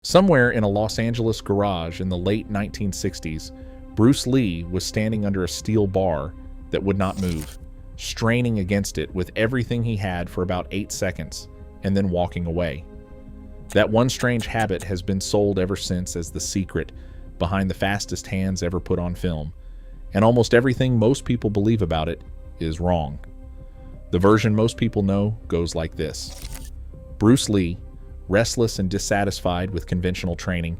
Somewhere in a Los Angeles garage in the late 1960s, Bruce Lee was standing under a steel bar that would not move, straining against it with everything he had for about 8 seconds, and then walking away. That one strange habit has been sold ever since as the secret behind the fastest hands ever put on film, and almost everything most people believe about it is wrong. The version most people know goes like this. Bruce Lee, restless and dissatisfied with conventional training,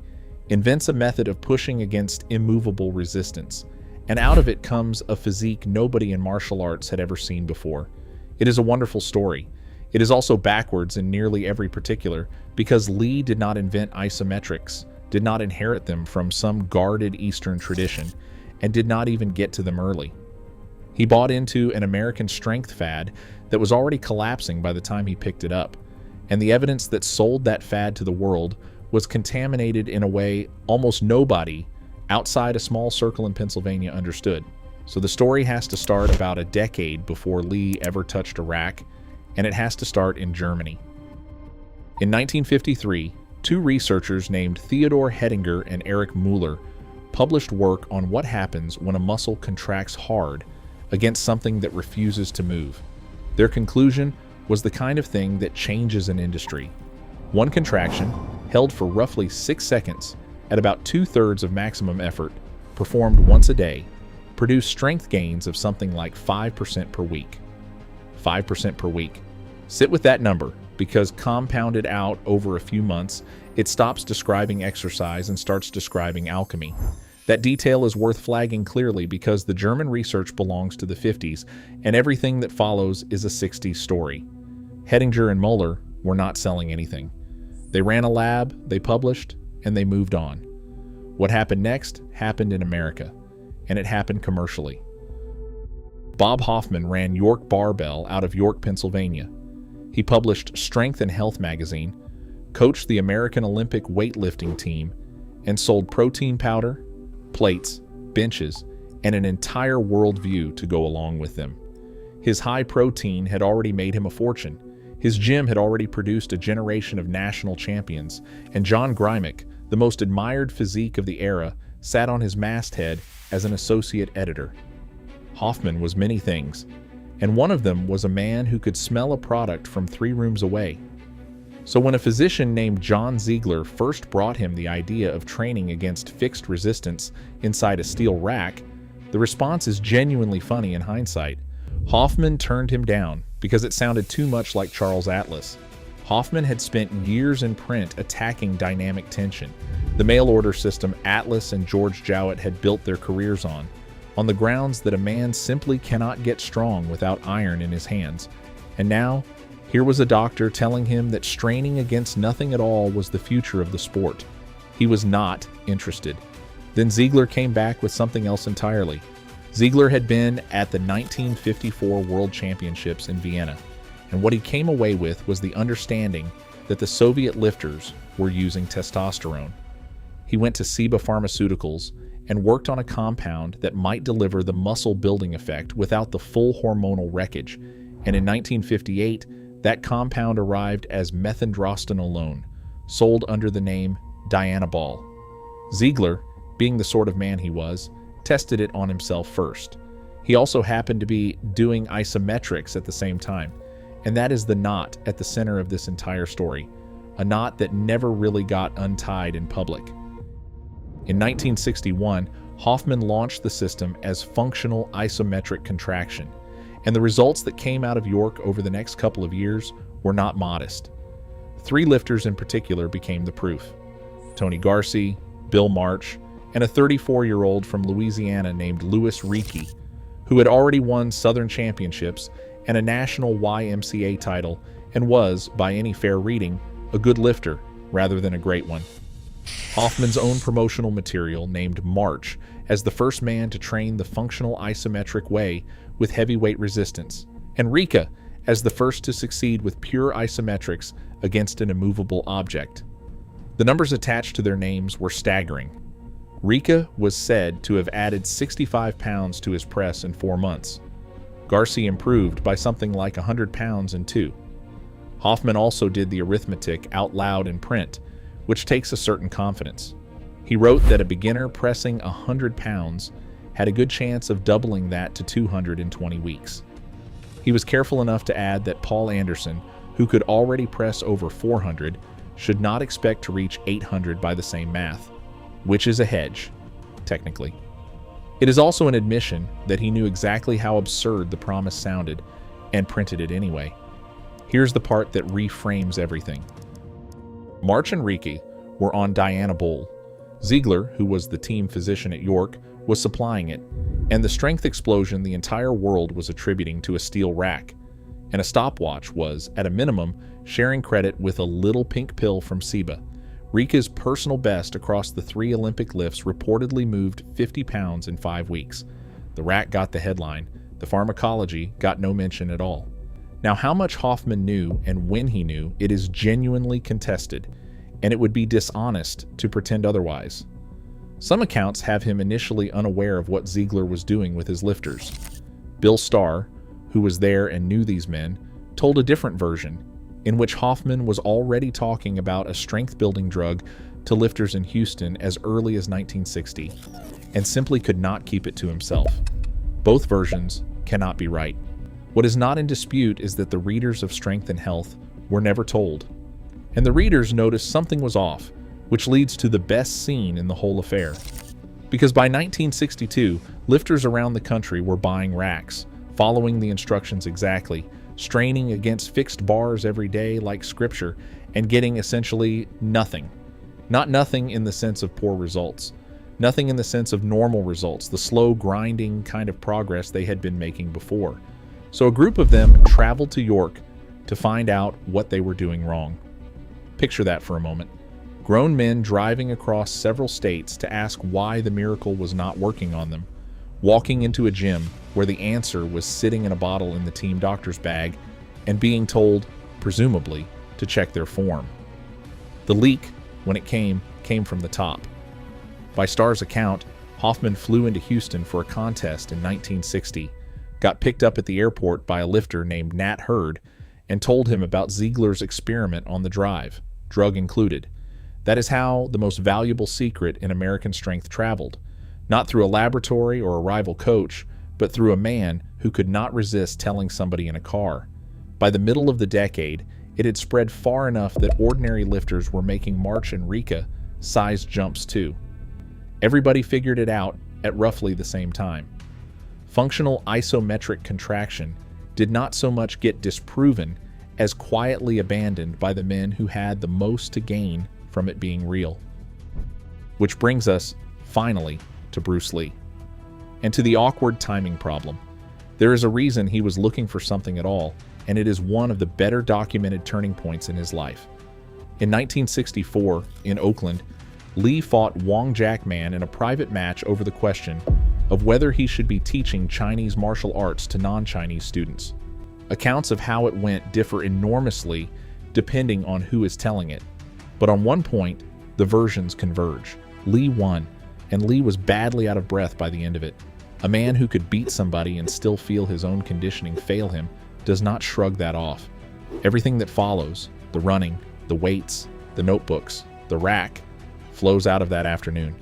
invents a method of pushing against immovable resistance, and out of it comes a physique nobody in martial arts had ever seen before. It is a wonderful story. It is also backwards in nearly every particular, because Lee did not invent isometrics, did not inherit them from some guarded Eastern tradition, and did not even get to them early. He bought into an American strength fad that was already collapsing by the time he picked it up, and the evidence that sold that fad to the world was contaminated in a way almost nobody outside a small circle in Pennsylvania understood. So the story has to start about a decade before Lee ever touched a rack, and it has to start in Germany. In 1953, two researchers named Theodor Hedinger and Erich Müller published work on what happens when a muscle contracts hard against something that refuses to move. Their conclusion was the kind of thing that changes an industry. One contraction, held for roughly 6 seconds at about 2/3 of maximum effort, performed once a day, produced strength gains of something like 5% per week. 5% per week. Sit with that number, because compounded out over a few months, it stops describing exercise and starts describing alchemy. That detail is worth flagging clearly because the German research belongs to the 50s, and everything that follows is a 60s story. Hedinger and Müller were not selling anything. They ran a lab, they published, and they moved on. What happened next happened in America, and it happened commercially. Bob Hoffman ran York Barbell out of York, Pennsylvania. He published Strength and Health magazine, coached the American Olympic weightlifting team, and sold protein powder, plates, benches, and an entire worldview to go along with them. His high protein had already made him a fortune. His gym had already produced a generation of national champions, and John Greimek, the most admired physique of the era, sat on his masthead as an associate editor. Hoffman was many things, and one of them was a man who could smell a product from 3 rooms away. So when a physician named John Ziegler first brought him the idea of training against fixed resistance inside a steel rack, the response is genuinely funny in hindsight. Hoffman turned him down because it sounded too much like Charles Atlas. Hoffman had spent years in print attacking dynamic tension, the mail-order system Atlas and George Jowett had built their careers on the grounds that a man simply cannot get strong without iron in his hands. And now, here was a doctor telling him that straining against nothing at all was the future of the sport. He was not interested. Then Ziegler came back with something else entirely. Ziegler had been at the 1954 World Championships in Vienna, and what he came away with was the understanding that the Soviet lifters were using testosterone. He went to Ciba Pharmaceuticals and worked on a compound that might deliver the muscle-building effect without the full hormonal wreckage, and in 1958, that compound arrived as methandrostenolone, sold under the name Dianabol. Ziegler, being the sort of man he was, tested it on himself first. He also happened to be doing isometrics at the same time, and that is the knot at the center of this entire story, a knot that never really got untied in public. In 1961, Hoffman launched the system as functional isometric contraction, and the results that came out of York over the next couple of years were not modest. 3 lifters in particular became the proof: Tony Garcia, Bill March, and a 34-year-old from Louisiana named Louis Reiki, who had already won Southern Championships and a national YMCA title and was, by any fair reading, a good lifter rather than a great one. Hoffman's own promotional material named March as the first man to train the functional isometric way with heavyweight resistance, and Rika as the first to succeed with pure isometrics against an immovable object. The numbers attached to their names were staggering. Rika was said to have added 65 pounds to his press in 4 months. Garcia improved by something like 100 pounds in 2. Hoffman also did the arithmetic out loud in print, which takes a certain confidence. He wrote that a beginner pressing 100 pounds had a good chance of doubling that to 200 in 20 weeks. He was careful enough to add that Paul Anderson, who could already press over 400, should not expect to reach 800 by the same math, which is a hedge, technically. It is also an admission that he knew exactly how absurd the promise sounded and printed it anyway. Here's the part that reframes everything. March and Rike were on Diana Bowl. Ziegler, who was the team physician at York, was supplying it, and the strength explosion the entire world was attributing to a steel rack. And a stopwatch was, at a minimum, sharing credit with a little pink pill from Seba. Rike's personal best across the 3 Olympic lifts reportedly moved 50 pounds in 5 weeks. The rack got the headline. The pharmacology got no mention at all. Now, how much Hoffman knew and when he knew, it is genuinely contested, and it would be dishonest to pretend otherwise. Some accounts have him initially unaware of what Ziegler was doing with his lifters. Bill Starr, who was there and knew these men, told a different version, in which Hoffman was already talking about a strength-building drug to lifters in Houston as early as 1960, and simply could not keep it to himself. Both versions cannot be right. What is not in dispute is that the readers of Strength and Health were never told, and the readers noticed something was off, which leads to the best scene in the whole affair. Because by 1962, lifters around the country were buying racks, following the instructions exactly, straining against fixed bars every day like scripture, and getting essentially nothing. Not nothing in the sense of poor results. Nothing in the sense of normal results, the slow grinding kind of progress they had been making before. So a group of them traveled to York to find out what they were doing wrong. Picture that for a moment. Grown men driving across several states to ask why the miracle was not working on them, walking into a gym where the answer was sitting in a bottle in the team doctor's bag and being told, presumably, to check their form. The leak, when it came from the top. By Starr's account, Hoffman flew into Houston for a contest in 1960, got picked up at the airport by a lifter named Nat Hurd, and told him about Ziegler's experiment on the drive, drug included. That is how the most valuable secret in American strength traveled, not through a laboratory or a rival coach, but through a man who could not resist telling somebody in a car. By the middle of the decade, it had spread far enough that ordinary lifters were making March and Rike sized jumps too. Everybody figured it out at roughly the same time. Functional isometric contraction did not so much get disproven as quietly abandoned by the men who had the most to gain from it being real. Which brings us, finally, to Bruce Lee. And to the awkward timing problem. There is a reason he was looking for something at all, and it is one of the better documented turning points in his life. In 1964, in Oakland, Lee fought Wong Jack Man in a private match over the question of whether he should be teaching Chinese martial arts to non-Chinese students. Accounts of how it went differ enormously depending on who is telling it. But on one point, the versions converge. Lee won, and Lee was badly out of breath by the end of it. A man who could beat somebody and still feel his own conditioning fail him does not shrug that off. Everything that follows, the running, the weights, the notebooks, the rack, flows out of that afternoon.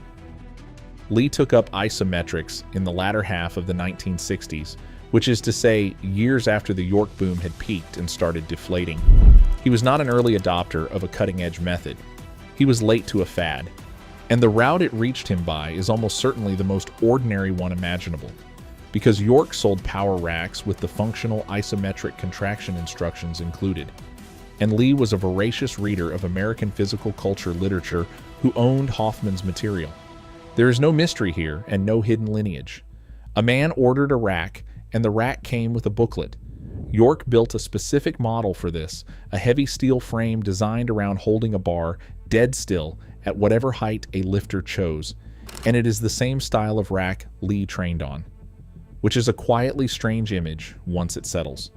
Lee took up isometrics in the latter half of the 1960s, which is to say years after the York boom had peaked and started deflating. He was not an early adopter of a cutting-edge method. He was late to a fad, and the route it reached him by is almost certainly the most ordinary one imaginable, because York sold power racks with the functional isometric contraction instructions included, and Lee was a voracious reader of American physical culture literature who owned Hoffman's material. There is no mystery here and no hidden lineage. A man ordered a rack, and the rack came with a booklet. York built a specific model for this, a heavy steel frame designed around holding a bar dead still at whatever height a lifter chose, and it is the same style of rack Lee trained on, which is a quietly strange image once it settles.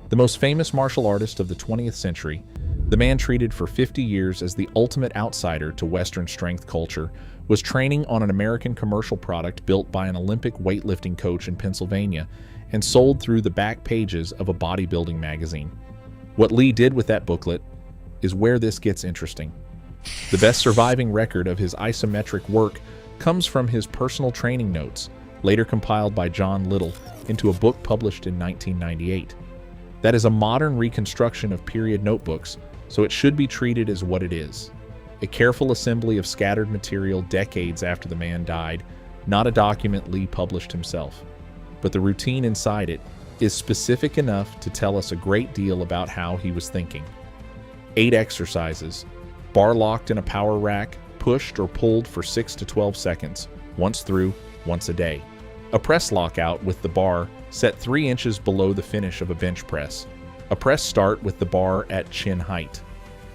The most famous martial artist of the 20th century, the man treated for 50 years as the ultimate outsider to Western strength culture, was training on an American commercial product built by an Olympic weightlifting coach in Pennsylvania and sold through the back pages of a bodybuilding magazine. What Lee did with that booklet is where this gets interesting. The best surviving record of his isometric work comes from his personal training notes, later compiled by John Little into a book published in 1998. That is a modern reconstruction of period notebooks, so it should be treated as what it is: a careful assembly of scattered material decades after the man died, not a document Lee published himself. But the routine inside it is specific enough to tell us a great deal about how he was thinking. 8 exercises, bar locked in a power rack, pushed or pulled for 6 to 12 seconds, once through, once a day. A press lockout with the bar set 3 inches below the finish of a bench press. A press start with the bar at chin height.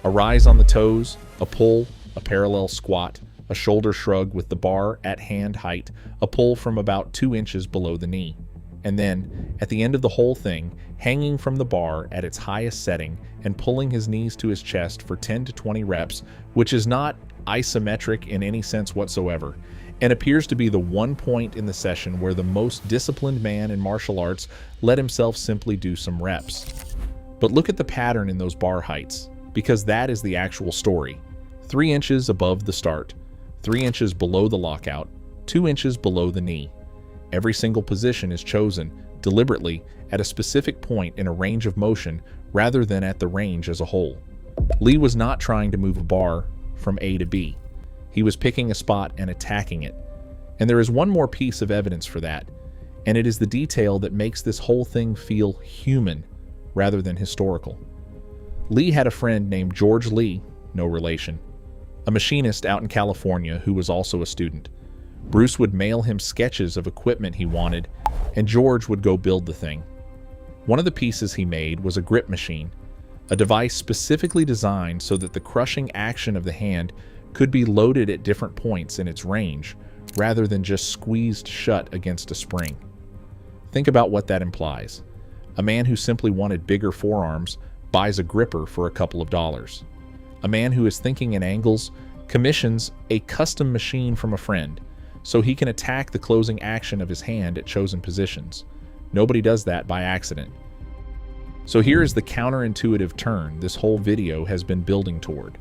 A rise on the toes, a pull, a parallel squat, a shoulder shrug with the bar at hand height, a pull from about 2 inches below the knee. And then, at the end of the whole thing, hanging from the bar at its highest setting and pulling his knees to his chest for 10 to 20 reps, which is not isometric in any sense whatsoever, and appears to be the one point in the session where the most disciplined man in martial arts let himself simply do some reps. But look at the pattern in those bar heights, because that is the actual story. 3 inches above the start, 3 inches below the lockout, 2 inches below the knee. Every single position is chosen deliberately at a specific point in a range of motion rather than at the range as a whole. Lee was not trying to move a bar from A to B. He was picking a spot and attacking it. And there is one more piece of evidence for that, and it is the detail that makes this whole thing feel human rather than historical. Lee had a friend named George Lee, no relation, a machinist out in California who was also a student. Bruce would mail him sketches of equipment he wanted, and George would go build the thing. One of the pieces he made was a grip machine, a device specifically designed so that the crushing action of the hand could be loaded at different points in its range, rather than just squeezed shut against a spring. Think about what that implies. A man who simply wanted bigger forearms buys a gripper for a couple of dollars. A man who is thinking in angles commissions a custom machine from a friend, so he can attack the closing action of his hand at chosen positions. Nobody does that by accident. So here is the counterintuitive turn this whole video has been building toward.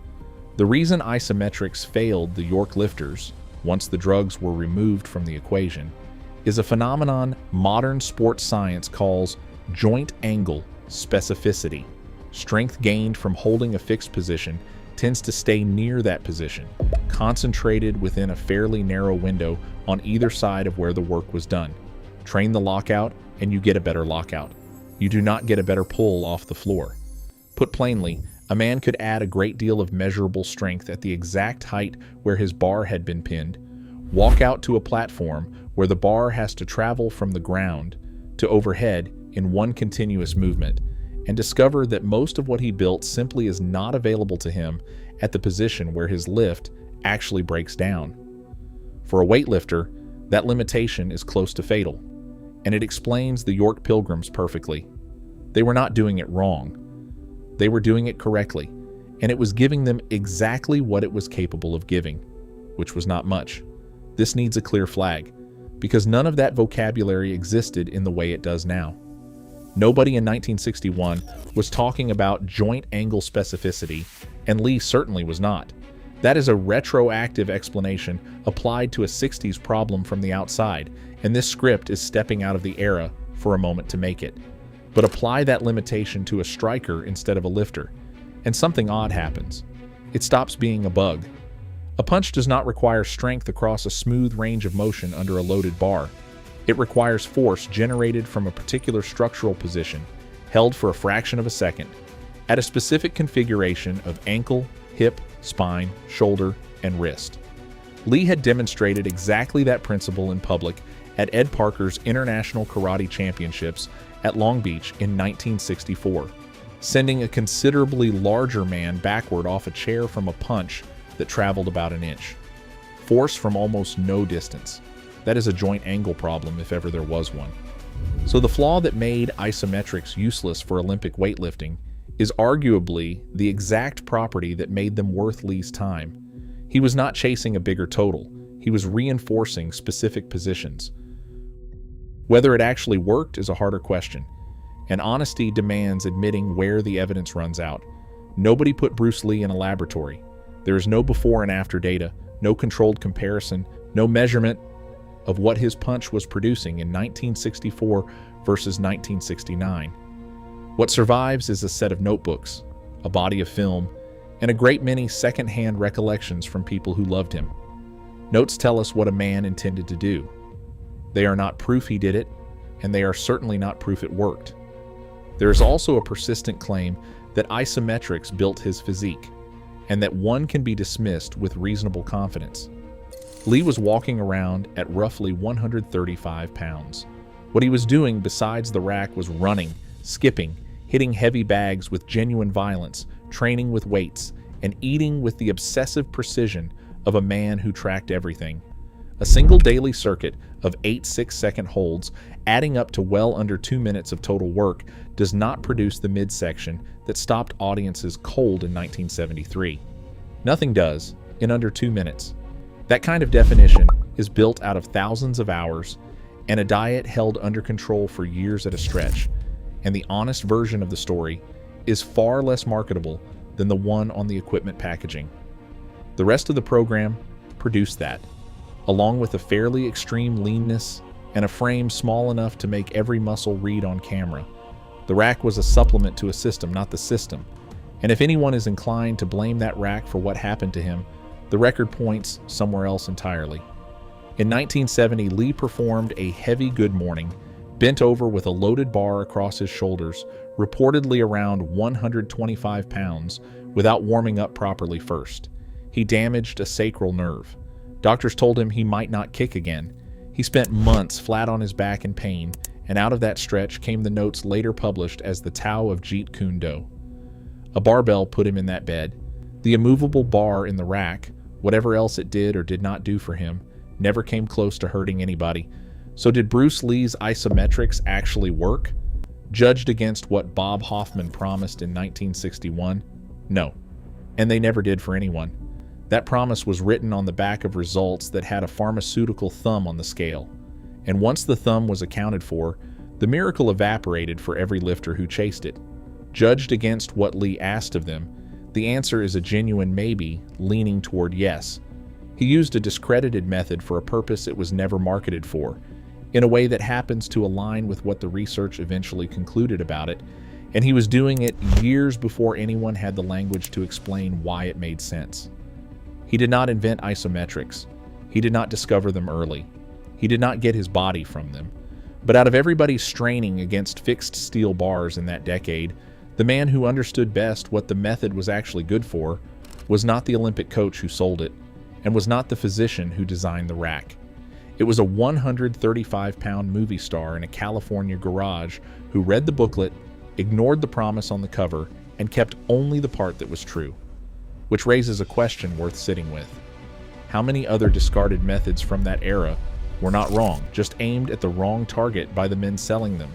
The reason Isometrics failed the York lifters, once the drugs were removed from the equation, is a phenomenon modern sports science calls joint angle specificity. Strength gained from holding a fixed position tends to stay near that position, concentrated within a fairly narrow window on either side of where the work was done. Train the lockout, and you get a better lockout. You do not get a better pull off the floor. Put plainly, a man could add a great deal of measurable strength at the exact height where his bar had been pinned, walk out to a platform where the bar has to travel from the ground to overhead in one continuous movement, and discover that most of what he built simply is not available to him at the position where his lift actually breaks down. For a weightlifter, that limitation is close to fatal, and it explains the York Pilgrims perfectly. They were not doing it wrong. They were doing it correctly, and it was giving them exactly what it was capable of giving, which was not much. This needs a clear flag, because none of that vocabulary existed in the way it does now. Nobody in 1961 was talking about joint angle specificity, and Lee certainly was not. That is a retroactive explanation applied to a 60s problem from the outside, and this script is stepping out of the era for a moment to make it. But apply that limitation to a striker instead of a lifter, and something odd happens. It stops being a bug. A punch does not require strength across a smooth range of motion under a loaded bar. It requires force generated from a particular structural position, held for a fraction of a second, at a specific configuration of ankle, hip, spine, shoulder, and wrist. Lee had demonstrated exactly that principle in public at Ed Parker's International Karate Championships at Long Beach in 1964, sending a considerably larger man backward off a chair from a punch that traveled about an inch. Force from almost no distance. That is a joint angle problem if ever there was one. So the flaw that made isometrics useless for Olympic weightlifting is arguably the exact property that made them worth Lee's time. He was not chasing a bigger total. He was reinforcing specific positions. Whether it actually worked is a harder question, and honesty demands admitting where the evidence runs out. Nobody put Bruce Lee in a laboratory. There is no before and after data, no controlled comparison, no measurement of what his punch was producing in 1964 versus 1969. What survives is a set of notebooks, a body of film, and a great many second-hand recollections from people who loved him. Notes tell us what a man intended to do. They are not proof he did it, and they are certainly not proof it worked. There is also a persistent claim that isometrics built his physique, and that one can be dismissed with reasonable confidence. Lee was walking around at roughly 135 pounds. What he was doing besides the rack was running, skipping, hitting heavy bags with genuine violence, training with weights, and eating with the obsessive precision of a man who tracked everything. A single daily circuit of 8 6-second holds, adding up to well under 2 minutes of total work, does not produce the midsection that stopped audiences cold in 1973. Nothing does, in under 2 minutes. That kind of definition is built out of thousands of hours and a diet held under control for years at a stretch, and the honest version of the story is far less marketable than the one on the equipment packaging. The rest of the program produced that, along with a fairly extreme leanness and a frame small enough to make every muscle read on camera. The rack was a supplement to a system, not the system. And if anyone is inclined to blame that rack for what happened to him, the record points somewhere else entirely. In 1970, Lee performed a heavy good morning, bent over with a loaded bar across his shoulders, reportedly around 125 pounds, without warming up properly first. He damaged a sacral nerve. Doctors told him he might not kick again. He spent months flat on his back in pain, and out of that stretch came the notes later published as the Tao of Jeet Kune Do. A barbell put him in that bed. The immovable bar in the rack, whatever else it did or did not do for him, never came close to hurting anybody. So did Bruce Lee's isometrics actually work? Judged against what Bob Hoffman promised in 1961? No. And they never did for anyone. That promise was written on the back of results that had a pharmaceutical thumb on the scale. And once the thumb was accounted for, the miracle evaporated for every lifter who chased it. Judged against what Lee asked of them, the answer is a genuine maybe, leaning toward yes. He used a discredited method for a purpose it was never marketed for, in a way that happens to align with what the research eventually concluded about it, and he was doing it years before anyone had the language to explain why it made sense. He did not invent isometrics. He did not discover them early. He did not get his body from them. But out of everybody straining against fixed steel bars in that decade, the man who understood best what the method was actually good for was not the Olympic coach who sold it, and was not the physician who designed the rack. It was a 135-pound movie star in a California garage who read the booklet, ignored the promise on the cover, and kept only the part that was true. Which raises a question worth sitting with. How many other discarded methods from that era were not wrong, just aimed at the wrong target by the men selling them?